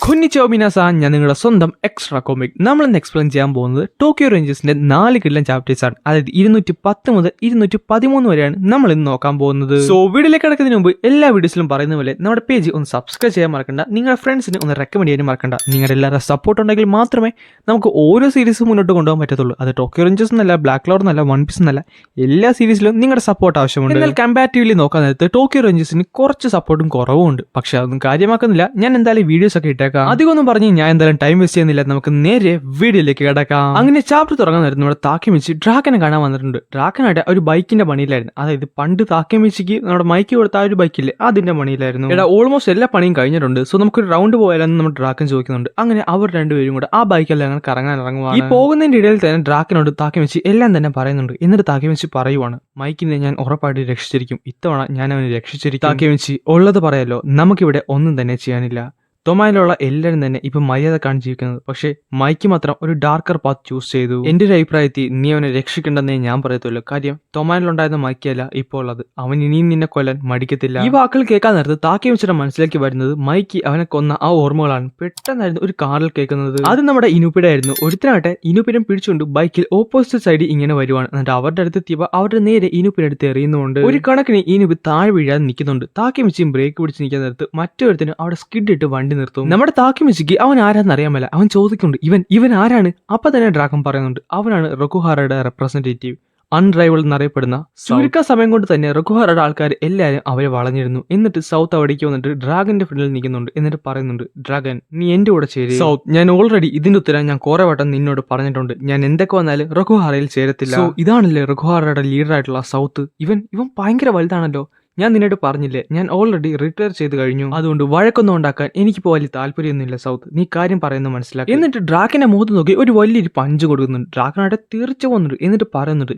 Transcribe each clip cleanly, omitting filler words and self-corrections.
കുഞ്ഞിച്ചോ മിനാസാൻ, ഞാൻ നിങ്ങളുടെ സ്വന്തം എക്സ്ട്രാ കോമിക്. നമ്മളിന്ന് എക്സ്പ്ലെയിൻ ചെയ്യാൻ പോകുന്നത് ടോക്കിയോ റേഞ്ചേഴ്സിന്റെ 4 കിടിലൻ ചാപ്റ്റേഴ്സ് ആണ്. അതായത് 210 മുതൽ 213 വരെയാണ് നമ്മൾ ഇന്ന് നോക്കാൻ പോകുന്നത്. സോ വീഡിയോയിലേക്ക് കിടക്കുന്നതിന് മുമ്പ് എല്ലാ വീഡിയോസിലും പറയുന്ന പോലെ നമ്മുടെ പേജ് ഒന്ന് സബ്സ്ക്രൈബ് ചെയ്യാൻ മറക്കണ്ട, നിങ്ങളുടെ ഫ്രണ്ട്സിന് ഒന്ന് റെക്കമെൻഡ് ചെയ്യാനും മറക്കണ്ട. നിങ്ങളുടെ എല്ലാവരുടെ സപ്പോർട്ട് ഉണ്ടെങ്കിൽ മാത്രമേ നമുക്ക് ഓരോ സീരീസും മുന്നോട്ട് കൊണ്ടുപോകാൻ പറ്റത്തുള്ളൂ. അത് ടോക്കിയോ റേഞ്ചേഴ്സ് എന്നല്ല, ബ്ലാക്ക് ക്ലൗഡ് എന്നല്ല, വൺ പീസ് എന്നല്ല, എല്ലാ സീരീസിലും നിങ്ങളുടെ സപ്പോർട്ട് ആവശ്യമുണ്ട്. എന്നാൽ കമ്പാരിറ്റീവ്ലി നോക്കാൻ നേരത്ത് ടോക്കിയോ റേഞ്ചേഴ്സിന് കുറച്ച് സപ്പോർട്ടും കുറവുണ്ട്. പക്ഷെ അതൊന്നും കാര്യമാക്കുന്നില്ല. ഞാൻ എന്തായാലും വീഡിയോസ് ഒക്കെ ഇട്ടേക്കാം. അധികമൊന്നും പറഞ്ഞ് ഞാൻ എന്തായാലും ടൈം വേസ്റ്റ് ചെയ്യുന്നില്ല, നമുക്ക് നേരെ വീഡിയോയിലേക്ക് കിടക്കാം. അങ്ങനെ ചാപ്റ്റർ തുടങ്ങാൻ നേരത്തെ നമ്മുടെ താക്കേമിച്ചി ഡ്രാഗനെ കാണാൻ വന്നിട്ടുണ്ട്. ഡ്രാഗനായിട്ട് ഒരു ബൈക്കിന്റെ പണിയിലായിരുന്നു. അതായത് പണ്ട് താക്കേമിച്ചിക്ക് നമ്മുടെ മൈക്ക് കൊടുത്ത ആ ഒരു ബൈക്കില്ലേ, അതിന്റെ പണിയിലായിരുന്നു. എടാ, ഓൾമോസ്റ്റ് എല്ലാ പണിയും കഴിഞ്ഞിട്ടുണ്ട്, സോ നമുക്കൊരു റൗണ്ട് പോയാലെന്ന് നമ്മുടെ ഡ്രാഗൻ ചോദിക്കുന്നുണ്ട്. അങ്ങനെ അവർ രണ്ടുപേരും കൂടെ ആ ബൈക്കെല്ലാം അങ്ങനെ കറങ്ങാൻ ഇറങ്ങുവാണ്. ഈ പോകുന്നതിന്റെ ഇടയിൽ തന്നെ ഡ്രാഗനോട് താക്കേമിച്ചി എല്ലാം തന്നെ പറയുന്നുണ്ട്. എന്നിട്ട് താക്കേമിച്ചി പറയുവാണ്, മൈക്കിനെ ഞാൻ ഉറപ്പായിട്ട് രക്ഷിച്ചിരിക്കും, ഇത്തവണ ഞാൻ അവനെ രക്ഷിച്ചിരിക്കും. താക്കേമിച്ചി ഉള്ളത് പറയാലോ, നമുക്കിവിടെ ഒന്നും തന്നെ ചെയ്യാനില്ല. ടൊമായിലുള്ള എല്ലാവരും തന്നെ ഇപ്പൊ മര്യാദക്കാണ് ജീവിക്കുന്നത്. പക്ഷേ മൈക്ക് മാത്രം ഒരു ഡാർക്കർ പാത്ത് ചൂസ് ചെയ്തു. എന്റെ ഒരു അഭിപ്രായത്തിൽ നീ അവനെ രക്ഷിക്കണ്ടെന്നേ ഞാൻ പറയത്തുള്ളൂ. കാര്യം ടൊമായിലുണ്ടായിരുന്ന മൈക്കല്ല ഇപ്പോൾ ഉള്ളത്. അവൻ ഇനിയും നിന്നെ കൊല്ലാൻ മടിക്കത്തില്ല. ഈ വാക്കുകൾ കേൾക്കാൻ നേരത്ത് താക്കേമിച്ചിയുടെ മനസ്സിലേക്ക് വരുന്നത് മൈക്ക് അവനെ കൊന്ന ആ ഓർമ്മകളാണ്. പെട്ടെന്നായിരുന്നു ഒരു കാറിൽ കേൾക്കുന്നത്. അത് നമ്മുടെ ഇനുപ്പിടെ ആയിരുന്നു. ഒരുത്തനായിട്ട് ഇനുപ്പിനെ പിടിച്ചുകൊണ്ട് ബൈക്കിൽ ഓപ്പോസിറ്റ് സൈഡിൽ ഇങ്ങനെ വരുവാണ്. എന്നിട്ട് അവരുടെ അടുത്ത് എത്തിയപ്പോൾ അവരുടെ നേരെ ഇനുപ്പിനടുത്ത് എറിയുന്നുണ്ട്. ഒരു കണക്കിന് ഇനുപ്പ് താഴെ വീഴാതെ നിൽക്കുന്നുണ്ട്. താക്കേമിച്ചിയും ബ്രേക്ക് പിടിച്ച് നിൽക്കാൻ നേരത്ത് മറ്റൊരുത്തിന് അവിടെ സ്കിഡ് ഇട്ട് വണ്ടി നിർത്തും. നമ്മുടെ താക്കേമിച്ചിക്ക് അവൻ ആരാന്ന് അറിയാമല്ല. അവൻ ചോദിക്കുന്നുണ്ട്, ഇവൻ ആരാണ്? അപ്പൊ തന്നെ ഡ്രാഗൺ പറയുന്നുണ്ട്, അവനാണ് റൊക്കുഹാറയുടെ റെപ്രസെന്റേറ്റീവ്, അൺറൈവൾ എന്നറിയപ്പെടുന്ന. ചുരുക്ക സമയം കൊണ്ട് തന്നെ റൊക്കുഹാറയുടെ ആൾക്കാർ എല്ലാവരും അവരെ വളഞ്ഞിരുന്നു. എന്നിട്ട് സൗത്ത് അവിടേക്ക് വന്നിട്ട് ഡ്രാഗന്റെ ഫ്രണ്ടിൽ നിൽക്കുന്നുണ്ട്. എന്നിട്ട് പറയുന്നുണ്ട്, ഡ്രാഗൻ നീ എന്റെ കൂടെ ചേരും. സൗത്ത്, ഞാൻ ഓൾറെഡി ഇതിന്റെ ഉത്തരം ഞാൻ കുറെ വട്ടം നിന്നോട് പറഞ്ഞിട്ടുണ്ട്. ഞാൻ എന്തൊക്കെ വന്നാലും റൊക്കുഹാറയിൽ ചേരത്തില്ല. ഇതാണല്ലേ റൊക്കുഹാറയുടെ ലീഡർ ആയിട്ടുള്ള സൗത്ത്. ഇവൻ ഭയങ്കര വലുതാണല്ലോ. ഞാൻ നിന്നോട് പറഞ്ഞില്ലേ, ഞാൻ ഓൾറെഡി റിട്ടയർ ചെയ്ത് കഴിഞ്ഞു. അതുകൊണ്ട് വഴക്കൊന്നും ഉണ്ടാക്കാൻ എനിക്കിപ്പോൾ വലിയ താല്പര്യമൊന്നുമില്ല സൗത്ത്. നീ കാര്യം പറയുന്നത് മനസ്സിലാക്കി. എന്നിട്ട് ഡ്രാഗനെ മുഖത്ത് നോക്കി ഒരു വലിയൊരു പഞ്ച് കൊടുക്കുന്നുണ്ട്. ഡ്രാഗനായിട്ട് തീർച്ച വന്നിട്ട് എന്നിട്ട് പറയുന്നുണ്ട്,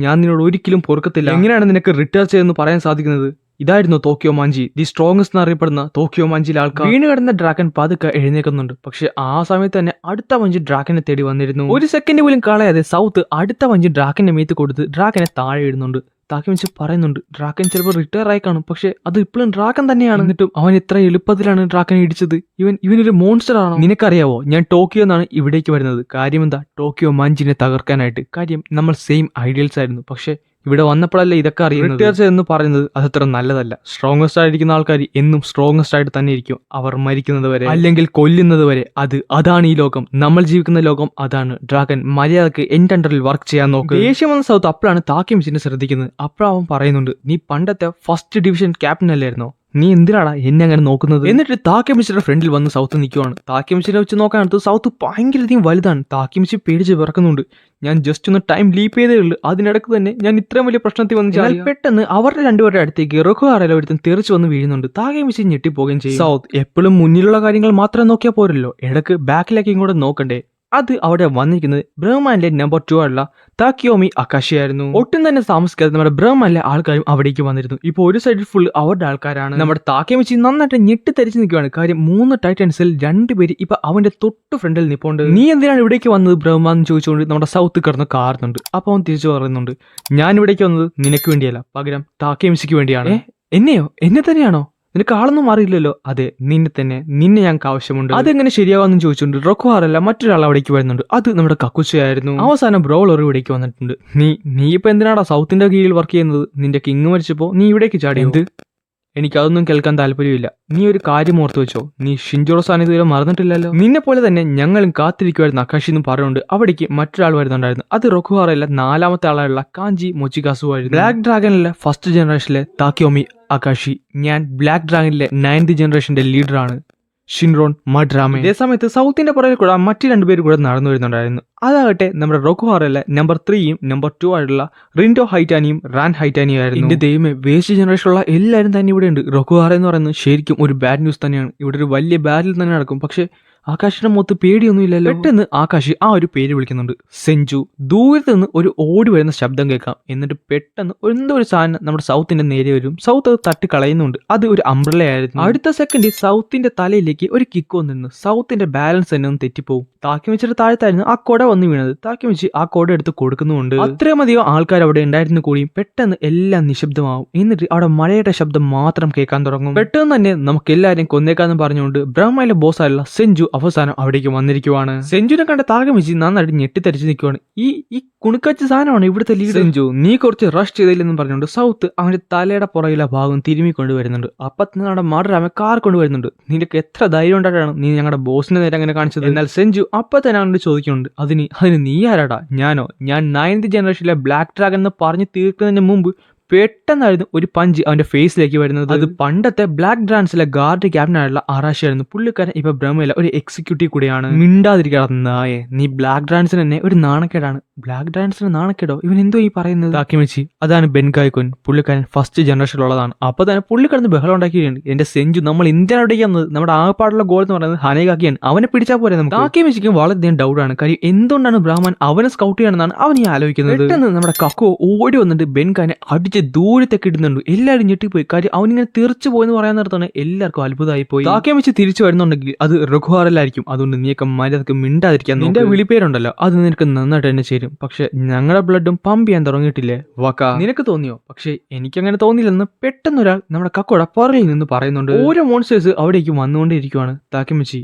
ഞാൻ നിന്നോട് ഒരിക്കലും പൊറുക്കത്തില്ല. എങ്ങനെയാണ് നിനക്ക് റിട്ടയർ ചെയ്തെന്ന് പറയാൻ സാധിക്കുന്നത്? ഇതായിരുന്നു ടോക്കിയോ മാഞ്ചി, ദി സ്ട്രോങ്സ്റ്റ് എന്നറിയപ്പെടുന്ന ടോക്കിയോ മാഞ്ചിയിലെ ആൾക്കാർ. വീണ് കിടന്ന ഡ്രാഗൻ പതുക്കെ എഴുന്നേക്കുന്നുണ്ട്. പക്ഷെ ആ സമയത്ത് തന്നെ അടുത്ത പഞ്ച് ഡ്രാഗനെ തേടി വന്നിരുന്നു. ഒരു സെക്കൻഡ് പോലും കളയാതെ സൗത്ത് അടുത്ത പഞ്ച് ഡ്രാഗന്റെ മേത്ത് കൊടുത്ത് ഡ്രാഗനെ താഴെ ഇടുന്നുണ്ട്. താക്കേമിച്ചി പറയുന്നുണ്ട്, ഡ്രാഗൻ ചിലപ്പോൾ റിട്ടയർ ആയി കാണും, പക്ഷെ അത് ഇപ്പോഴും ഡ്രാഗൻ തന്നെയാണ്. എന്നിട്ടും അവൻ എത്ര എളുപ്പത്തിലാണ് ഡ്രാഗനെ ഇടിച്ചത്. ഇവനൊരു മോൺസ്റ്റർ ആണോ? നിനക്കറിയാവോ, ഞാൻ ടോക്കിയോ എന്നാണ് ഇവിടേക്ക് വരുന്നത്. കാര്യം എന്താ? ടോക്കിയോ മാഞ്ചിനെ തകർക്കാനായിട്ട്. കാര്യം നമ്മൾ സെയിം ഐഡിയൽസ് ആയിരുന്നു. പക്ഷെ ഇവിടെ വന്നപ്പോഴല്ലേ ഇതൊക്കെ അറിയുന്നത്. റിട്ടയർ എന്ന് പറയുന്നത് അതത്ര നല്ലതല്ല. സ്ട്രോങ്ങസ്റ്റ് ആയിരിക്കുന്ന ആൾക്കാർ എന്നും സ്ട്രോങ്ങസ്റ്റ് ആയിട്ട് തന്നെ ഇരിക്കും, അവർ മരിക്കുന്നത് വരെ, അല്ലെങ്കിൽ കൊല്ലുന്നത് വരെ. അതാണ് ഈ ലോകം, നമ്മൾ ജീവിക്കുന്ന ലോകം അതാണ്. ഡ്രാഗൻ മര്യാദക്ക് എന്റെ അണ്ടറിൽ വർക്ക് ചെയ്യാൻ നോക്ക്. ദേഷ്യം വന്ന സൗത്ത് അപ്പോഴാണ് താക്കേമിച്ചിനെ ശ്രദ്ധിക്കുന്നത്. അപ്പോഴവൻ പറയുന്നുണ്ട്, നീ പണ്ടത്തെ ഫസ്റ്റ് ഡിവിഷൻ ക്യാപ്റ്റൻ അല്ലായിരുന്നോ? നീ എന്തിനാടാ എന്നെ അങ്ങനെ നോക്കുന്നത്? എന്നിട്ട് താക്കേമിച്ചിയുടെ ഫ്രണ്ടിൽ വന്ന് സൗത്ത് നിൽക്കുവാണ്. താക്കേമിച്ചിനെ വെച്ച് നോക്കാനടുത്ത് സൗത്ത് ഭയങ്കരധികം വലുതാണ്. താക്കേമിച്ചി പേടിച്ച് വിറക്കുന്നുണ്ട്. ഞാൻ ജസ്റ്റ് ഒന്ന് ടൈം ലീപ്പ് ചെയ്തേ ഉള്ളൂ, അതിനിടക്ക് തന്നെ ഞാൻ ഇത്രയും വലിയ പ്രശ്നത്തിൽ വന്നു. പെട്ടെന്ന് അവരുടെ രണ്ടുപേരുടെ അടുത്തേക്ക് റൊക്കുഹാറയിലെ ഒരുത്തൻ തെറിച്ച് വന്ന് വീഴുന്നുണ്ട്. താക്കേമിച്ചി ഞെട്ടിപ്പോകുകയും ചെയ്യും. സൗത്ത് എപ്പോഴും മുന്നിലുള്ള കാര്യങ്ങൾ മാത്രം നോക്കിയാൽ പോരല്ലോ, ഇടക്ക് ബാക്കിലേക്ക് ഇങ്ങോട്ട് നോക്കണ്ടേ? അത് അവിടെ വന്നിരിക്കുന്നത് ബ്രഹ്മാനിലെ നമ്പർ 2 ആയിട്ടുള്ള താക്കിയോമി അകാഷി ആയിരുന്നു. ഒട്ടും തന്നെ താമസിക്കാതെ നമ്മുടെ ബ്രഹ്മാനിലെ ആൾക്കാരും അവിടേക്ക് വന്നിരുന്നു. ഇപ്പൊ ഒരു സൈഡിൽ ഫുൾ അവരുടെ ആൾക്കാരാണ്. നമ്മുടെ താക്കേമിച്ചി നന്നായിട്ട് ഞെട്ടിത്തെരിച്ച് നിൽക്കുകയാണ്. കാര്യം 3 ടൈറ്റൻസിൽ 2 പേര് ഇപ്പൊ അവന്റെ തൊട്ട് ഫ്രണ്ടിൽ നിൽപ്പുണ്ട്. നീ എന്തിനാണ് ഇവിടേക്ക് വന്നത് ബ്രഹ്മാൻ എന്ന് ചോദിച്ചുകൊണ്ട് നമ്മുടെ സൗത്ത് കിടന്ന് കാറുന്നുണ്ട്. അപ്പൊ അവൻ തിരിച്ചു പറയുന്നുണ്ട്, ഞാൻ ഇവിടേക്ക് വന്നത് നിനക്ക് വേണ്ടിയല്ല, പകരം താക്കേമിച്ചിക്ക് വേണ്ടിയാണ്. എന്നെയോ? എന്നെ തന്നെയാണോ? നിനക്ക് ആളൊന്നും അറിയില്ലല്ലോ. അതെ, നിന്നെ ഞങ്ങൾക്ക് ആവശ്യമുണ്ട്. അതെങ്ങനെ ശരിയാവാന്ന് ചോദിച്ചുകൊണ്ട് റൊക്കുഹാറല്ല മറ്റൊരാൾ അവിടേക്ക് വരുന്നുണ്ട്. അത് നമ്മുടെ കക്കുച്ചയായിരുന്നു. അവസാനം ബ്രോളർ ഇവിടേക്ക് വന്നിട്ടുണ്ട്. നീ ഇപ്പൊ എന്തിനാടാ സൗത്തിന്റെ കീഴിൽ വർക്ക് ചെയ്യുന്നത്? നിന്റെ കിങ് മരിച്ചപ്പോ നീ ഇവിടേക്ക് ചാടി. എന്ത്? എനിക്കതൊന്നും കേൾക്കാൻ താല്പര്യമില്ല. നീ ഒരു കാര്യം ഓർത്തു വെച്ചോ, നീ ഷിൻജോറോ സാന്നിധ്യം മറന്നിട്ടില്ലല്ലോ. നിന്നെ പോലെ തന്നെ ഞങ്ങളും കാത്തിരിക്കുമായിരുന്നു അകാഷി എന്ന് പറയുന്നുണ്ട്. അവിടേക്ക് മറ്റൊരാൾ വരുന്നുണ്ടായിരുന്നു. അത് റൊക്കുഹാറയിലെ 4ാമത്തെ ആളായുള്ള കാഞ്ചി മൊച്ചികാസു ആയിരുന്നു. ബ്ലാക്ക് ഡ്രാഗനിലെ ഫസ്റ്റ് ജനറേഷനിലെ താക്കിയോമി അകാഷി. ഞാൻ ബ്ലാക്ക് ഡ്രാഗനിലെ 9th ജനറേഷന്റെ ലീഡറാണ്, ഷിൻറോൺ മഡ്രാമെ. ഇതേ സമയത്ത് സൗത്തിന്റെ പുറകിൽ കൂടെ മറ്റു 2 പേര് കൂടെ നടന്നു വരുന്നുണ്ടായിരുന്നു. അതാകട്ടെ നമ്മുടെ റൊക്കുഹാറയിലെ നമ്പർ 3യും നമ്പർ 2 ആയിട്ടുള്ള റിൻഡോ ഹൈറ്റാനിയും റാൻ ഹൈറ്റാനിയും ആയിരുന്നു. എന്റെ ദൈവമേ, വേസ്റ്റ് ജനറേഷനുള്ള എല്ലാവരും തന്നെ ഇവിടെ ഉണ്ട്. റൊക്കുഹാറ എന്ന് പറയുന്നത് ശരിക്കും ഒരു ബാഡ് ന്യൂസ് തന്നെയാണ്. ഇവിടെ ഒരു വലിയ ബാറ്റിൽ തന്നെ നടക്കും. പക്ഷേ ആകാശിന്റെ മുഖത്ത് പേടിയൊന്നും ഇല്ലല്ലോ. പെട്ടെന്ന് ആകാശ് ആ ഒരു പേര് വിളിക്കുന്നുണ്ട്, സെഞ്ചു. ദൂരത്ത് നിന്ന് ഒരു ഓടി വരുന്ന ശബ്ദം കേൾക്കാം. എന്നിട്ട് പെട്ടെന്ന് എന്തോ ഒരു സാധനം നമ്മുടെ സൗത്തിന്റെ നേരെ വരും. സൗത്ത് അത് തട്ടി കളയുന്നുണ്ട്. അത് ഒരു അംബ്രല ആയിരുന്നു. അടുത്ത സെക്കൻഡ് സൗത്തിന്റെ തലയിലേക്ക് ഒരു കിക്ക് വന്നിരുന്നു. സൗത്തിന്റെ ബാലൻസ് തന്നെ ഒന്ന് തെറ്റിപ്പോവും. താക്കിമിച്ചിയുടെ താഴത്തായിരുന്നു ആ കൊട വന്ന് വീണത്. താക്കിമിച്ചി ആ കൊട എടുത്ത് കൊടുക്കുന്നുണ്ട്. അത്രയും അധികം ആൾക്കാർ അവിടെ ഉണ്ടായിരുന്നു കൂടിയും പെട്ടെന്ന് എല്ലാം നിശബ്ദമാവും. എന്നിട്ട് അവിടെ മഴയുടെ ശബ്ദം മാത്രം കേൾക്കാൻ തുടങ്ങും. പെട്ടെന്ന് തന്നെ നമുക്ക് എല്ലാവരെയും കൊന്നേക്കാന്ന് പറഞ്ഞുകൊണ്ട് ബ്രഹ്മയിലെ ബോസ് ആയുള്ള സെഞ്ചു അവസാനം അവിടേക്ക് വന്നിരിക്കുവാണ്. സെഞ്ചുവിനെ കണ്ട താക്കിമിച്ചി നന്നായിട്ട് ഞെട്ടിത്തരിച്ച് നിൽക്കുവാണ്. ഈ കുണുക്കച്ച സാധനമാണ് ഇവിടുത്തെ ലീഡർ. സെഞ്ചു, നീ കുറച്ച് റഷ് ചെയ്തില്ലെന്ന് പറഞ്ഞുകൊണ്ട് സൗത്ത് അവന്റെ തലയുടെ പുറകിലെ ഭാഗം തിരുമ്മി കൊണ്ടുവരുന്നുണ്ട്. അപ്പത്തിന് നമ്മുടെ മർഡർ കാർ കൊണ്ടുവരുന്നുണ്ട്. നിനക്ക് എത്ര ധൈര്യം ഉണ്ടായിട്ടാണ് നീ ഞങ്ങളുടെ ബോസിന്റെ നേരെ അങ്ങനെ കാണിച്ചത്? എന്നാൽ സെഞ്ചു അപ്പൊ തന്നെ അവനോട് ചോദിക്കുന്നുണ്ട്, അതിന് നീ ആരാടാ? ഞാനോ? ഞാൻ 9th ജനറേഷനിലെ ബ്ലാക്ക് ഡ്രാഗൺ എന്ന് പറഞ്ഞു തീർക്കുന്നതിന് മുമ്പ് പെട്ടെന്നായിരുന്നു ഒരു പഞ്ച് അവന്റെ ഫേസിലേക്ക് വരുന്നത്. അത് പണ്ടത്തെ ബ്ലാക്ക് ഡ്രാൻസിലെ ഗാർഡ് ക്യാപ്റ്റനായുള്ള അറാഷി ആയിരുന്നു. പുള്ളിക്കാരൻ ഇപ്പൊ ബ്രഹ്മയിലെ ഒരു എക്സിക്യൂട്ടീവ് കൂടിയാണ്. മിണ്ടാതിരിക്കണം നായേ, നീ ബ്ലാക്ക് ഡ്രാൻസിന് തന്നെ ഒരു നാണക്കേടാണ്. ബ്ലാക്ക് ഡ്രാൻസിന് നാണക്കേടോ? ഇവൻ എന്തോ ഈ പറയുന്നത്? താക്കിമിച്ചി, അതാണ് ബെൻകായ്ക്കൊൻ. പുള്ളിക്കാരൻ ഫസ്റ്റ് ജനറേഷനിലുള്ളതാണ്. അപ്പൊ തന്നെ പുള്ളിക്കാരന് ബഹളം ഉണ്ടാക്കിയിട്ടുണ്ട്. എന്റെ സെഞ്ചു, നമ്മൾ ഇന്ത്യയിലേക്ക് വന്നത് നമ്മുടെ ആകപ്പാടുള്ള ഗോൾ എന്ന് പറയുന്നത് ഹനേഗാക്കിയാണ്. അവനെ പിടിച്ചാൽ പോരെ നമുക്ക്? താക്കിമിച്ചിക്ക് വളരെയധികം ഡൗട്ടാണ്. കാര്യം എന്തുകൊണ്ടാണ് ബ്രാഹ്മൺ അവനെ സ്കൗട്ട് ചെയ്യണമെന്നാണ് അവൻ ഈ ആലോചിക്കുന്നത്. പെട്ടെന്ന് നമ്മുടെ കക്കോ ഓടി വന്നിട്ട് ബെൻകാനെ അടിച്ച് ദൂരത്തേക്ക് ഇടുന്നുണ്ട്. എല്ലാവരും ഞെട്ടിപ്പോയി. കാര്യം അവനിങ്ങനെ തെറിച്ചു പോയെന്ന് പറയാൻ നേരത്താണ് എല്ലാവർക്കും അത്ഭുതമായി പോയി. താക്കിമിച്ചി തിരിച്ചു വരുന്നുണ്ടെങ്കിൽ അത് റഘുഹാറിലായിരിക്കും. അതുകൊണ്ട് നീയൊക്കെ മര്യാദക്ക് മിണ്ടാതിരിക്കാൻ. നിന്റെ വിളിപ്പേരുണ്ടല്ലോ അത് നിനക്ക് നന്നായിട്ട് തന്നെ ചേരും. പക്ഷെ ഞങ്ങളുടെ ബ്ലഡും പമ്പ് ചെയ്യാൻ തുടങ്ങിയിട്ടില്ലേ വക്ക? നിനക്ക് തോന്നിയോ? പക്ഷെ എനിക്കങ്ങനെ തോന്നിയില്ലെന്ന് പെട്ടെന്ന് ഒരാൾ നമ്മുടെ കക്കോടെ പുറകിൽ നിന്ന് പറയുന്നുണ്ട്. ഓരോ മോൺസ്റ്റേഴ്സ് അവിടേക്ക് വന്നുകൊണ്ടിരിക്കുവാണ്. താക്കിമിച്ചി,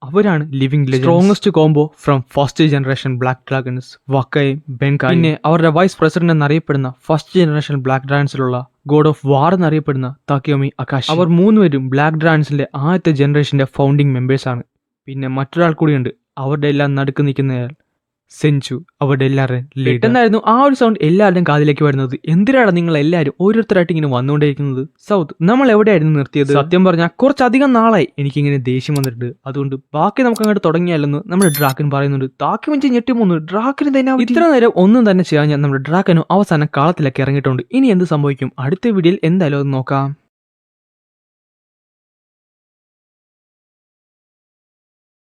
അവരാണ് living strongest combo from first generation black dragons, വക്കയും ബെൻകായും. പിന്നെ അവരുടെ വൈസ് പ്രസിഡന്റ് എന്നറിയപ്പെടുന്ന ഫസ്റ്റ് ജനറേഷൻ ബ്ലാക്ക് ഡ്രാഗൺസിലുള്ള ഗോഡ് ഓഫ് വാർ എന്നറിയപ്പെടുന്ന താക്കിയോമി അകാശി. അവർ മൂന്നുപേരും ബ്ലാക്ക് ഡ്രാഗൺസിന്റെ ആദ്യത്തെ ജനറേഷന്റെ ഫൗണ്ടിങ് മെമ്പേഴ്സ് ആണ്. പിന്നെ മറ്റൊരാൾ കൂടിയുണ്ട്, അവരുടെ എല്ലാം നടുക്ക് നിൽക്കുന്നയാൾ സെഞ്ചു, അവരുടെ എല്ലാവരും ലേറ്റെന്നായിരുന്നു ആ ഒരു സൗണ്ട് എല്ലാവരുടെയും കാതിലേക്ക് വരുന്നത്. എന്തിനാണ് നിങ്ങൾ എല്ലാവരും ഓരോരുത്തരായിട്ട് ഇങ്ങനെ വന്നുകൊണ്ടിരിക്കുന്നത്? സൗത്ത്, നമ്മൾ എവിടെയായിരുന്നു നിർത്തിയത്? സത്യം പറഞ്ഞാൽ കുറച്ചധികം നാളായി എനിക്കിങ്ങനെ ദേഷ്യം വന്നിട്ടുണ്ട്. അതുകൊണ്ട് ബാക്കി നമുക്ക് അങ്ങോട്ട് തുടങ്ങിയാലെന്ന് നമ്മുടെ ഡ്രാക്കൻ പറയുന്നുണ്ട്. താക്കിമിച്ചി ഞെട്ടി പോകുന്നു. ഡ്രാക്കന് തന്നെ ഇത്ര നേരം ഒന്നും തന്നെ ചെയ്യാൻ നമ്മുടെ ഡ്രാക്കനും അവസാനം കാളത്തിലൊക്കെ ഇറങ്ങിയിട്ടുണ്ട്. ഇനി എന്ത് സംഭവിക്കും? അടുത്ത വീഡിയോയിൽ എന്തായാലും അത് നോക്കാം.